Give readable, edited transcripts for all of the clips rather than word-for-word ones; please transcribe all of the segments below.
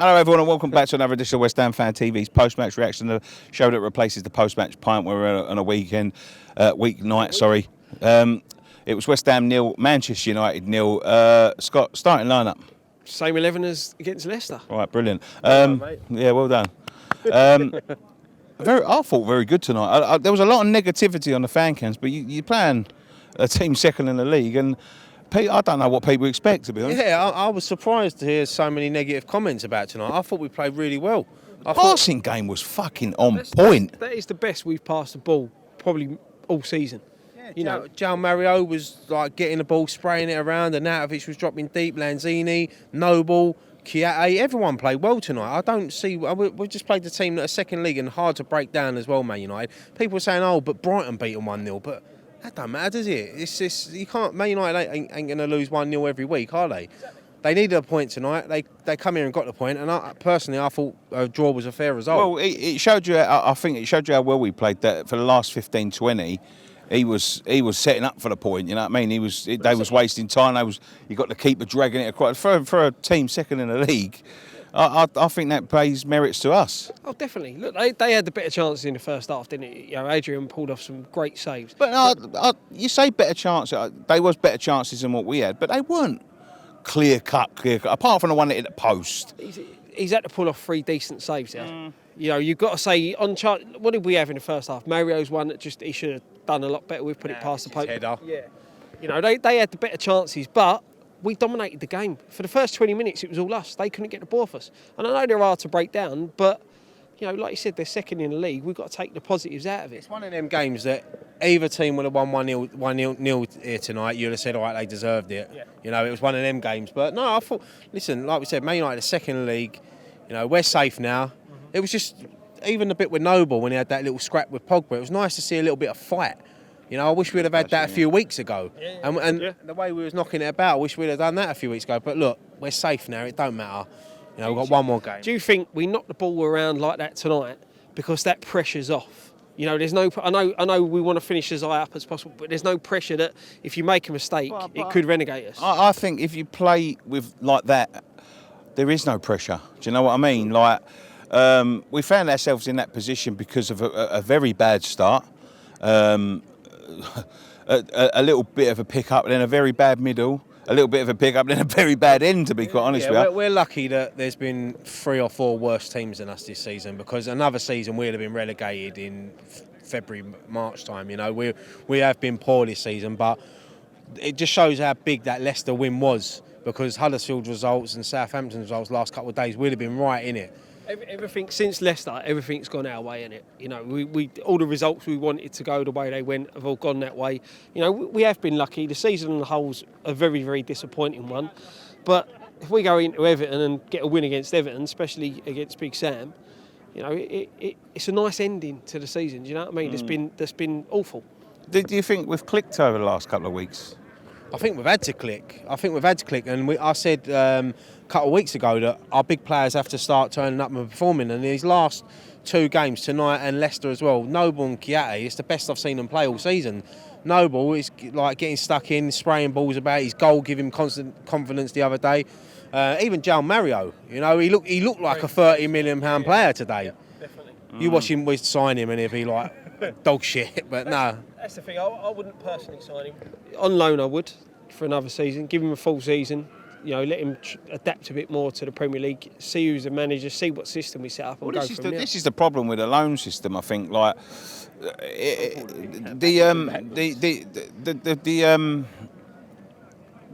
Hello everyone and welcome back to another edition of West Ham Fan TV's post-match reaction, the show that replaces the post-match pint. We're on a weeknight. It was West Ham 0, Manchester United 0. Scott, starting lineup. Same 11 as against Leicester. Right, brilliant. Well done, mate. Yeah, well done. I thought very good tonight. There was a lot of negativity on the fan cams, but you're playing a team second in the league, and I don't know what people expect, to be honest. Yeah, I was surprised to hear so many negative comments about tonight. I thought we played really well. The passing game was fucking on point. That is the best we've passed the ball probably all season. Yeah, João Mario was like getting the ball, spraying it around, and Arnautovic was dropping deep. Lanzini, Noble, Chiate, everyone played well tonight. I don't see. We just played the team that are second league and hard to break down as well, Man United. People are saying, "Oh, but Brighton beat them 1-0," but that don't matter, does it? It's just you can't. Man United ain't going to lose 1-0 every week, are they? They needed a point tonight. They come here and got the point, and I thought a draw was a fair result. Well, it showed you. I think it showed you how well we played. That for the last 15-20. He was setting up for the point, you know what I mean? They was wasting time. You got the keeper dragging it across for a team second in the league. I think that pays merits to us. Oh, definitely. Look, they had the better chances in the first half, didn't it? You know, Adrian pulled off some great saves. But you say better chances. They was better chances than what we had, but they weren't clear cut. Apart from the one that hit the post. He's had to pull off 3 decent saves there. You know, you've got to say, what did we have in the first half? Mario's one that he should have done a lot better. We've put it past the post. Yeah. You know, they had the better chances, but we dominated the game. For the first 20 minutes, it was all us. They couldn't get the ball off us. And I know they're hard to break down, but, you know, like you said, they're second in the league. We've got to take the positives out of it. It's one of them games that either team would have won 1-0 here tonight, you'd have said, all right, they deserved it. Yeah. You know, it was one of them games. But, no, I thought, listen, like we said, Man United are second in the league. You know, we're safe now. It was just, even the bit with Noble when he had that little scrap with Pogba, it was nice to see a little bit of fight. You know, I wish we'd have had that a few weeks ago. And the way we was knocking it about, I wish we'd have done that a few weeks ago. But look, we're safe now, it don't matter. You know, we've got one more game. Do you think we knocked the ball around like that tonight because that pressure's off? You know, there's no. I know we want to finish as high up as possible, but there's no pressure that if you make a mistake, it could renegade us. I think if you play with like that, there is no pressure. Do you know what I mean? Like, we found ourselves in that position because of a very bad start, a little bit of a pick-up, then a very bad middle, a little bit of a pick-up, then a very bad end, to be quite honest with you. We're lucky that there's been 3 or 4 worse teams than us this season, because another season we'd have been relegated in February, March time. You know, we have been poor this season, but it just shows how big that Leicester win was, because Huddersfield's results and Southampton's results last couple of days, we'd have been right in it. Everything since Leicester, everything's gone our way, innit? You know, we all the results we wanted to go the way they went have all gone that way. You know, we have been lucky. The season on the whole's a very, very disappointing one. But if we go into Everton and get a win against Everton, especially against Big Sam, you know, it's a nice ending to the season. Do you know what I mean? That's been awful. Do you think we've clicked over the last couple of weeks? I think we've had to click. And I said a couple of weeks ago that our big players have to start turning up and performing. And these last 2 games, tonight and Leicester as well, Noble and Chiate, it's the best I've seen them play all season. Noble is like getting stuck in, spraying balls about. His goal gave him constant confidence the other day. Even João Mario, you know, he looked like a £30 million player today. Yeah, definitely. You watch him, we sign him, and he'll be like dog shit. But no. That's the thing. I wouldn't personally sign him on loan. I would for another season. Give him a full season. You know, let him adapt a bit more to the Premier League. See who's the manager. See what system we set up. And This is the problem with the loan system. I think like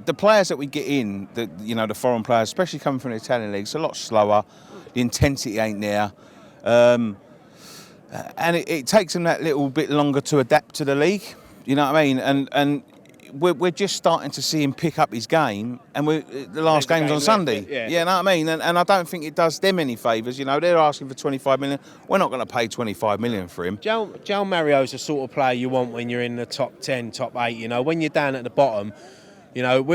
the players that we get in, the foreign players, especially coming from the Italian league, it's a lot slower. The intensity ain't there. And it takes them that little bit longer to adapt to the league, you know what I mean? And we're just starting to see him pick up his game, and the last game's on Sunday. Yeah, you know what I mean? And I don't think it does them any favours. You know, they're asking for 25 million. We're not going to pay 25 million for him. João Mario's the sort of player you want when you're in the top 10, top 8. You know, when you're down at the bottom, you know,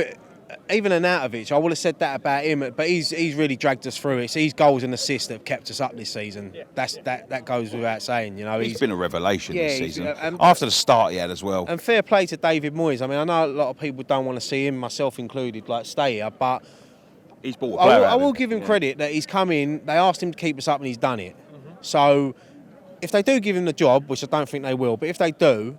even Arnautovic, I would have said that about him, but he's really dragged us through. It's his goals and assists that have kept us up this season. Yeah. That goes without saying. You know, he's been a revelation this season. After the start he had as well. And fair play to David Moyes. I mean, I know a lot of people don't want to see him, myself included, like stay here, but he's bought a player. I will give him credit that he's come in. They asked him to keep us up, and he's done it. So, if they do give him the job, which I don't think they will, but if they do,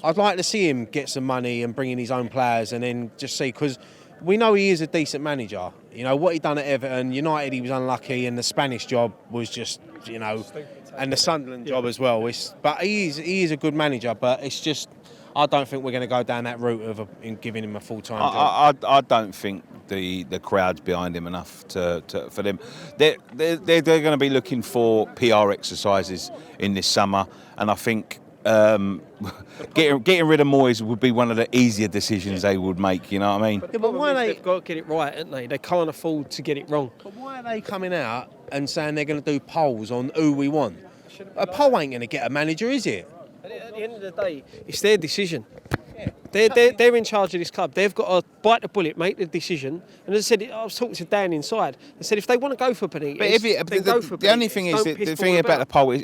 I'd like to see him get some money and bring in his own players, and then just see, because we know he is a decent manager. You know what he done at Everton, United, he was unlucky, and the Spanish job was just, and the Sunderland job as well. But he is a good manager, but it's just, I don't think we're going to go down that route of giving him a full-time job. I don't think the crowd's behind him enough for them. They're going to be looking for PR exercises in this summer, and I think getting rid of Moyes would be one of the easier decisions they would make. You know what I mean? But why they've got to get it right, haven't they? They can't afford to get it wrong. But why are they coming out and saying they're going to do polls on who we want? A poll ain't going to get a manager, is it? At the end of the day, it's their decision. They're in charge of this club. They've got to bite the bullet, make the decision. And as I said, I was talking to Dan inside. I said, if they want to go for Benitez, but go for Benitez. The only thing is, the thing about the poll is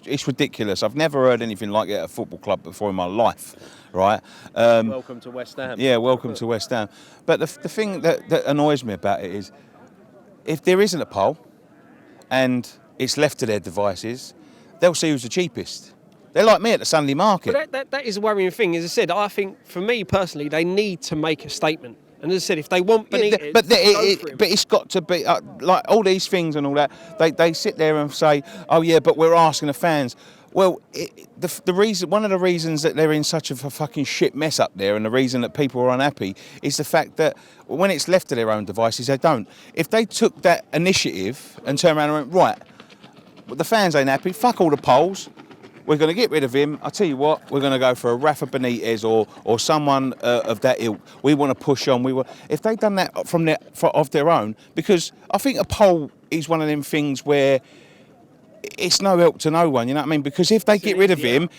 it's ridiculous. I've never heard anything like it at a football club before in my life, right? Welcome to West Ham. Yeah, welcome to West Ham. But the thing that annoys me about it is, if there isn't a poll and it's left to their devices, they'll see who's the cheapest. They're like me at the Sunday market. But that is a worrying thing. As I said, I think for me personally, they need to make a statement. And as I said, if they want Benitez, but it's got to be like all these things and all that. They sit there and say, "Oh yeah, but we're asking the fans." Well, the reason, one of the reasons that they're in such a fucking shit mess up there, and the reason that people are unhappy, is the fact that when it's left to their own devices, they don't. If they took that initiative and turned around and went, right, the fans ain't happy. Fuck all the polls. We're going to get rid of him. I tell you what, we're going to go for a Rafa Benitez or someone of that ilk. We want to push on. If they'd done that of their own, because I think a poll is one of them things where it's no help to no one. You know what I mean? Because if they get rid of him,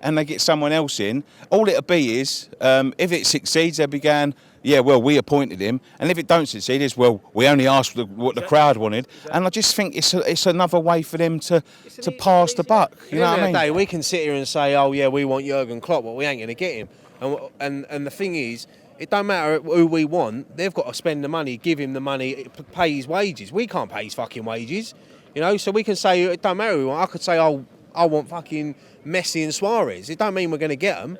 and they get someone else in, all it'll be is if it succeeds, they'll be going, yeah, well, we appointed him, and if it don't succeed, it's, well, we only asked what the crowd wanted, and I just think it's another way for them to pass the buck. You know what I mean? We can sit here and say, oh yeah, we want Jurgen Klopp, but we ain't going to get him. And the thing is, it don't matter who we want. They've got to spend the money, give him the money, pay his wages. We can't pay his fucking wages, so we can say it don't matter who we want. I could say, oh, I want fucking Messi and Suarez. It don't mean we're going to get them.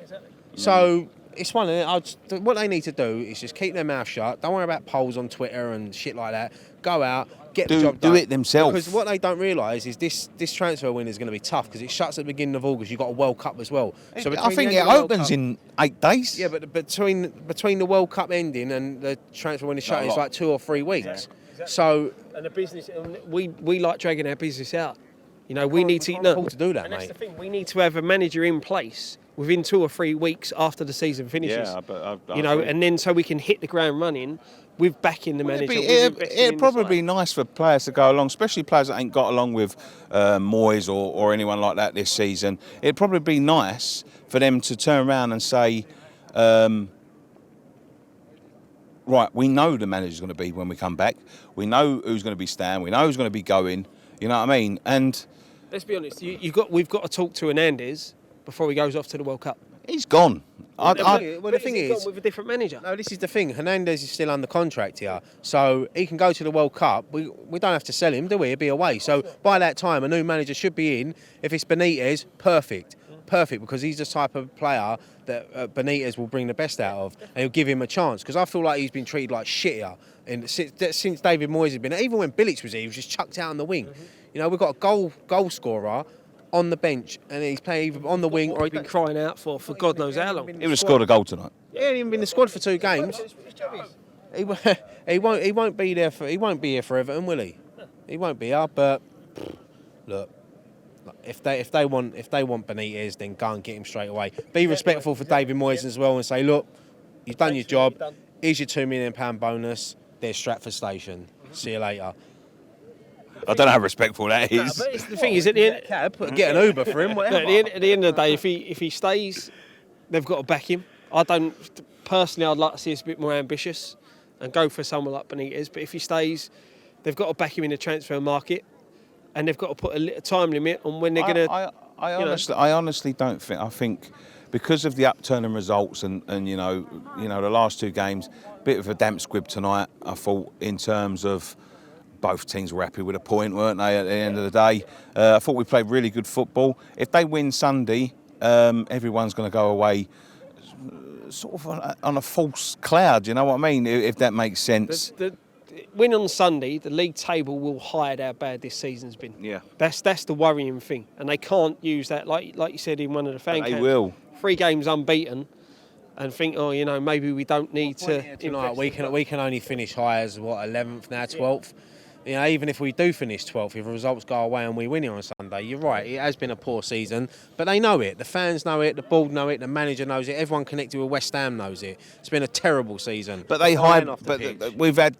So. It's one of them. What they need to do is just keep their mouth shut. Don't worry about polls on Twitter and shit like that. Go out, get the job done. Do it themselves. Because what they don't realise is this transfer window is going to be tough because it shuts at the beginning of August. You've got a World Cup as well. So I think it opens in 8 days. Yeah, but between the World Cup ending and the transfer window shutting, it's like 2 or 3 weeks. Yeah, exactly. So and the business, we like dragging our business out. We need to do that, and mate. that's the thing. We need to have a manager in place within 2 or 3 weeks after the season finishes. Yeah, but and then so we can hit the ground running with backing the manager. It'd probably be nice for players to go along, especially players that ain't got along with Moyes or anyone like that this season. It'd probably be nice for them to turn around and say, right, we know the manager's going to be when we come back. We know who's going to be staying. We know who's going to be going. You know what I mean? And let's be honest. We've got to talk to Hernandez before he goes off to the World Cup. He's gone. The thing is, with a different manager. No, this is the thing. Hernandez is still under contract here, so he can go to the World Cup. We don't have to sell him, do we? He'll be away. So by that time, a new manager should be in. If it's Benitez, perfect, because he's the type of player that Benitez will bring the best out of, and he'll give him a chance. Because I feel like he's been treated like shit here, and since David Moyes has been, even when Bilic was here, he was just chucked out on the wing. We've got a goal scorer on the bench, and he's playing either on the wing or he's been crying out for God knows how long. He would have scored a goal tonight. Yeah, he hasn't even been in the squad for 2 games. He won't be there he won't be here for Everton, will he? He won't be here. But look, if they want Benitez, then go and get him straight away. Be respectful for David Moyes as well, and say, look, you've done your job. Here's your £2 million bonus. There's Stratford Station. See you later. I don't know how respectful that is. But the thing is, at the end, get an Uber for him. Whatever. At the end of the day, if he stays, they've got to back him. I don't personally. I'd like to see us a bit more ambitious and go for someone like Benitez. But if he stays, they've got to back him in the transfer market, and they've got to put a time limit on when they're going to. I honestly don't think. I think because of the upturn in results and you know the last two games, bit of a damp squib tonight. I thought in terms of both teams were happy with a point, weren't they? At the end of the day, I thought we played really good football. If they win Sunday, everyone's going to go away sort of on a false cloud. You know what I mean? If that makes sense. The win on Sunday, the league table will hide how bad this season's been. Yeah. That's the worrying thing, and they can't use that like you said in one of the fan They camps. will. 3 games unbeaten, and think, oh, you know, maybe we don't need to. Tonight we can only finish high as 11th now, 12th. You know, even if we do finish 12th, if the results go away and we win here on Sunday, you're right, it has been a poor season, but they know it. The fans know it, the board know it, the manager knows it, everyone connected with West Ham knows it. It's been a terrible season. But they Flying hide. off the But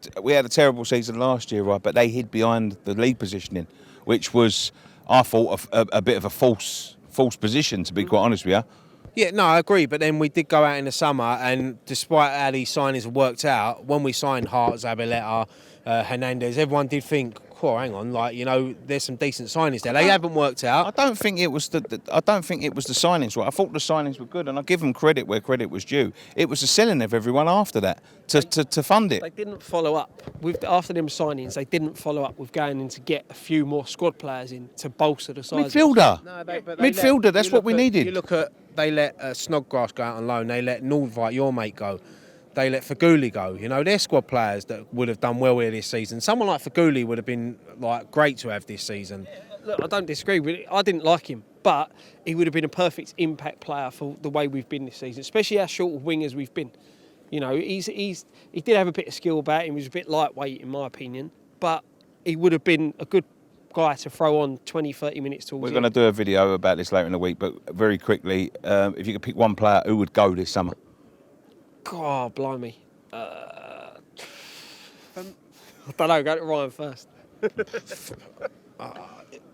pitch. we had a terrible season last year, right? But they hid behind the league positioning, which was, I thought, a bit of a false position, to be quite honest with you. Yeah, no, I agree. But then we did go out in the summer, and despite how these signings worked out, when we signed Hart, Zabaleta, Hernandez, everyone did think, "Oh, hang on, like there's some decent signings there." They haven't worked out. I don't think it was the signings, right? I thought the signings were good, and I give them credit where credit was due. It was the selling of everyone after that to fund it. They didn't follow up after them signings. They didn't follow up with going in to get a few more squad players in to bolster the size. Midfielder, But midfielder. That's what we needed. You look at they let Snodgrass go out on loan. They let Nordveit, your mate, go. They let Faguli go. You know, they're squad players that would have done well here this season. Someone like Faguli would have been great to have this season. Look, I don't disagree with it. I didn't like him, but he would have been a perfect impact player for the way we've been this season, especially how short of wingers we've been. You know, he did have a bit of skill about him. He was a bit lightweight, in my opinion, but he would have been a good guy to throw on 20, 30 minutes towards We're the going to end. do a video about this later in the week, but very quickly, if you could pick one player who would go this summer. God, blimey. I don't know, go to Ryan first.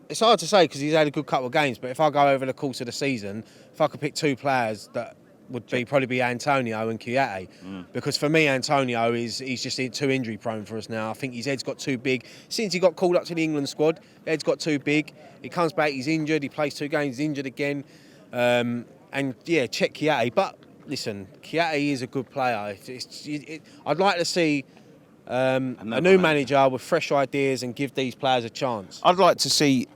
It's hard to say because he's had a good couple of games, but if I go over the course of the season, if I could pick 2 players that would probably be Antonio and Kouyaté. Because for me, Antonio he's just too injury prone for us now. I think his head's got too big. Since he got called up to the England squad, head's got too big. He comes back, he's injured, he plays 2 games, he's injured again. And yeah, check Kouyaté. But listen, Kouyaté is a good player. I'd like to see a new manager with fresh ideas and give these players a chance. I'd like to see.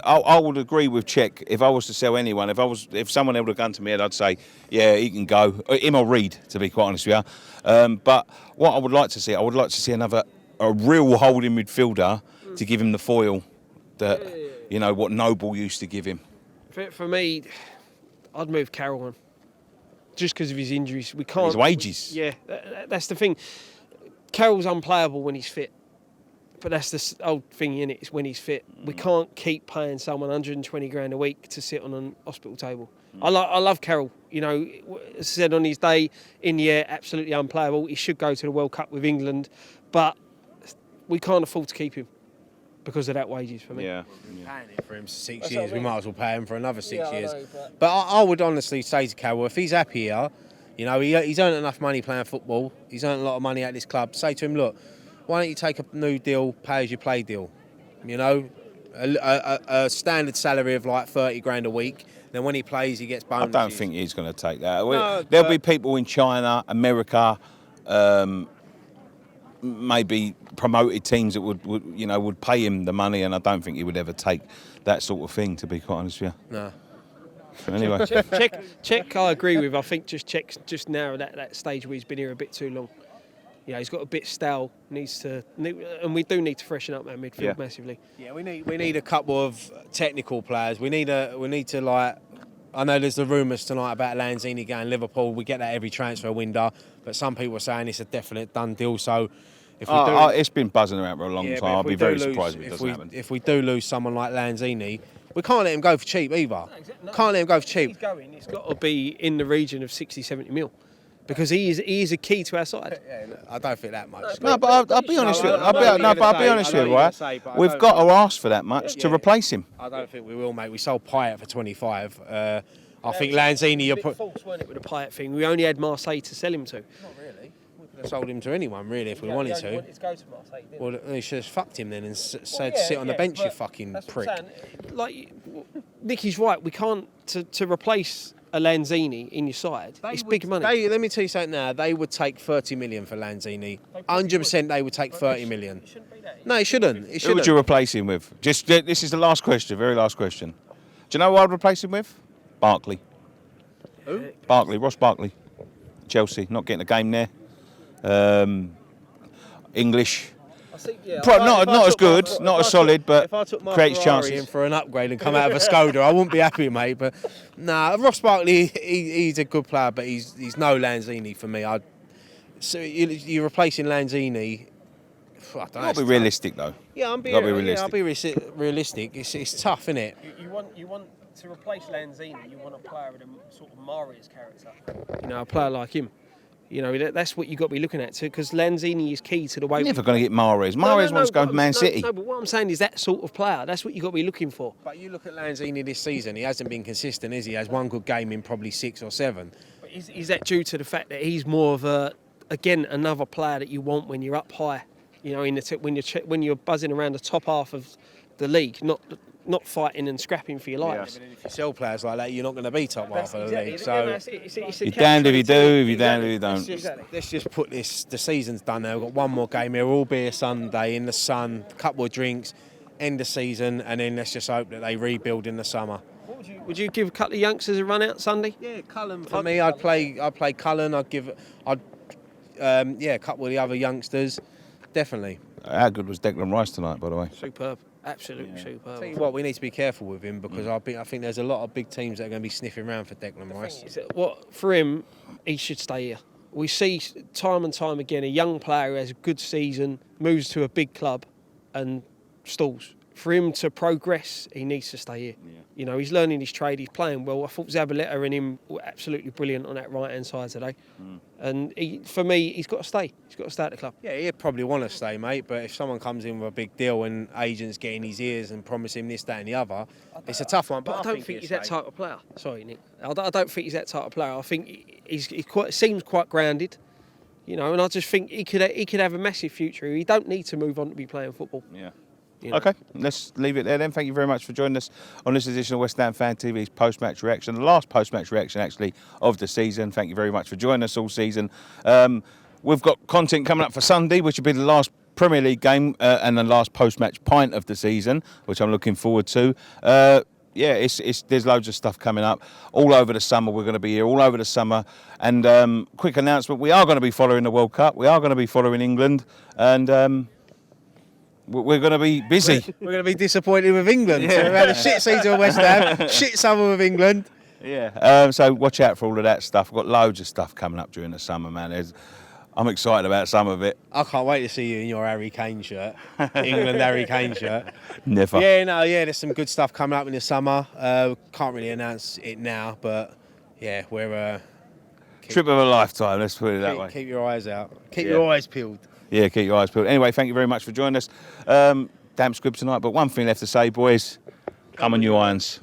I would agree with Czech if I was to sell anyone. If someone held a gun to me head, I'd say, yeah, he can go. Him or Reed, to be quite honest with you. But what I would like to see, a real holding midfielder to give him the foil that what Noble used to give him. For me, I'd move Carroll on. Just because of his injuries. We can't. His wages. That's the thing. Carroll's unplayable when he's fit. But that's the old thing, innit? It's when he's fit. We can't keep paying someone 120 grand a week to sit on a hospital table. I love Carroll. You know, as I said, on his day in the air, absolutely unplayable. He should go to the World Cup with England, but we can't afford to keep him because of that wages for me. Yeah. Paying him for him for 6 That's years, what I we mean. might as well pay him for another 6 Yeah, I years. know, but I would honestly say to Carroll, if he's happy here, he's earned enough money playing football. He's earned a lot of money at this club. Say to him, look, why don't you take a new deal, pay as you play deal? A standard salary of like 30 grand a week. Then when he plays, he gets I bonuses. don't think he's going to take that. No, There'll be people in China, America, maybe promoted teams that would pay him the money, and I don't think he would ever take that sort of thing, to be quite honest with you. No. So anyway, Czech, I agree with. I think Czech's just now at that stage where he's been here a bit too long. Yeah, he's got a bit stale. And we do need to freshen up our midfield massively. Yeah, we need a couple of technical players. We need to like. I know there's the rumours tonight about Lanzini going Liverpool. We get that every transfer window, but some people are saying it's a definite done deal. So if we do, it's been buzzing around for a long but time. if I'll we be do very lose- surprised if it if doesn't we happen. if we do lose someone like Lanzini, we can't let him go for cheap either. Can't let him go for cheap. He's going. It's got to be in the region of 60, 70 mil. Because he is a key to our side. I don't think that much. No, but I'll be honest with you. I know what you're gonna say, Right? but I We've don't got think- to ask for that much to replace him. I don't think we will, mate. We sold Payet for 25. I think Lanzini, you're Bit false, weren't it, with the Payet thing? We only had Marseille to sell him to. Not really. We could have sold him to anyone, really, if we wanted to. to go to Marseille, didn't Well, they should have fucked him then and said, yeah, sit on the bench, you but fucking that's what prick. I'm saying. Like, Nicky's right. We can't to replace a Lanzini in your side, it's big money. Let me tell you something now. They would take 30 million for Lanzini. 100% they would take 30 million. It shouldn't be that. No, it shouldn't. It Who shouldn't. would you replace him with? This is the last question, very last question. Do you know who I'd replace him with? Barkley. Who? Barkley, Ross Barkley. Chelsea, not getting a game there. English. I think, yeah, Not as good, not as solid, but if I took my creates Ferrari chances. in for an upgrade and come out of a Skoda, I wouldn't be happy, mate. But nah, Ross Barkley, he's a good player, but he's no Lanzini for me. So you're replacing Lanzini. I don't know. Got to be realistic though. Yeah, I'll be realistic. It's tough, isn't it? You want to replace Lanzini. You want a player with a sort of Mahrez character. You know, a player like him. You know, that's what you've got to be looking at too, because Lanzini is key to the way. You're never going to get Mahrez. Mahrez wants to go to Man City. No, but what I'm saying is that sort of player. That's what you've got to be looking for. But you look at Lanzini this season, he hasn't been consistent, is he? He has one good game in probably 6 or 7. But is that due to the fact that he's more of another player that you want when you're up high? You know, when you're buzzing around the top half of the league, not fighting and scrapping for your life. Yeah, but then if you sell players like that, you're not going to be top half of the league. So You're damned if you do, if you're damned if you don't. let's just put this. The season's done now. We've got one more game here. All be a Sunday in the sun, a couple of drinks, end the season, and then let's just hope that they rebuild in the summer. Would you give a couple of youngsters a run out Sunday? Yeah, Cullen for me. I'd play Cullen. A couple of the other youngsters, definitely. How good was Declan Rice tonight, by the way? Superb, absolutely superb. Tell you what, we need to be careful with him because I think there's a lot of big teams that are going to be sniffing around for Declan Rice. For him, he should stay here. We see time and time again a young player who has a good season, moves to a big club, and stalls. For him to progress, he needs to stay here. Yeah. You know, he's learning his trade, he's playing well. I thought Zabaleta and him were absolutely brilliant on that right-hand side today. And for me, he's got to stay. He's got to stay at the club. Yeah, he'd probably want to stay, mate, but if someone comes in with a big deal and agents get in his ears and promise him this, that and the other, it's a tough one. But I don't think he's that type of player. Sorry, Nick. I don't think he's that type of player. I think he seems quite grounded. You know, and I just think he could have a massive future. He don't need to move on to be playing football. Yeah. You know. Okay, let's leave it there then. Thank you very much for joining us on this edition of West Ham Fan TV's post-match reaction, the last post-match reaction actually of the season. Thank you very much for joining us all season. We've got content coming up for Sunday, which will be the last Premier League game and the last post-match pint of the season, which I'm looking forward to. There's loads of stuff coming up all over the summer. We're going to be here all over the summer. And quick announcement: we are going to be following the World Cup. We are going to be following England, and we're going to be busy. We're going to be disappointed with England. Yeah. So we've had a shit season with West Ham, shit summer with England. Yeah. So watch out for all of that stuff. We've got loads of stuff coming up during the summer, man. I'm excited about some of it. I can't wait to see you in your Harry Kane shirt, England Harry Kane shirt. Never. There's some good stuff coming up in the summer. Can't really announce it now, but yeah, we're trip of a lifetime. Let's put it that way. Keep your eyes out. Keep your eyes peeled. Yeah, keep your eyes peeled. Anyway, thank you very much for joining us. Damp squib tonight, but one thing left to say, boys. Come on, you Irons.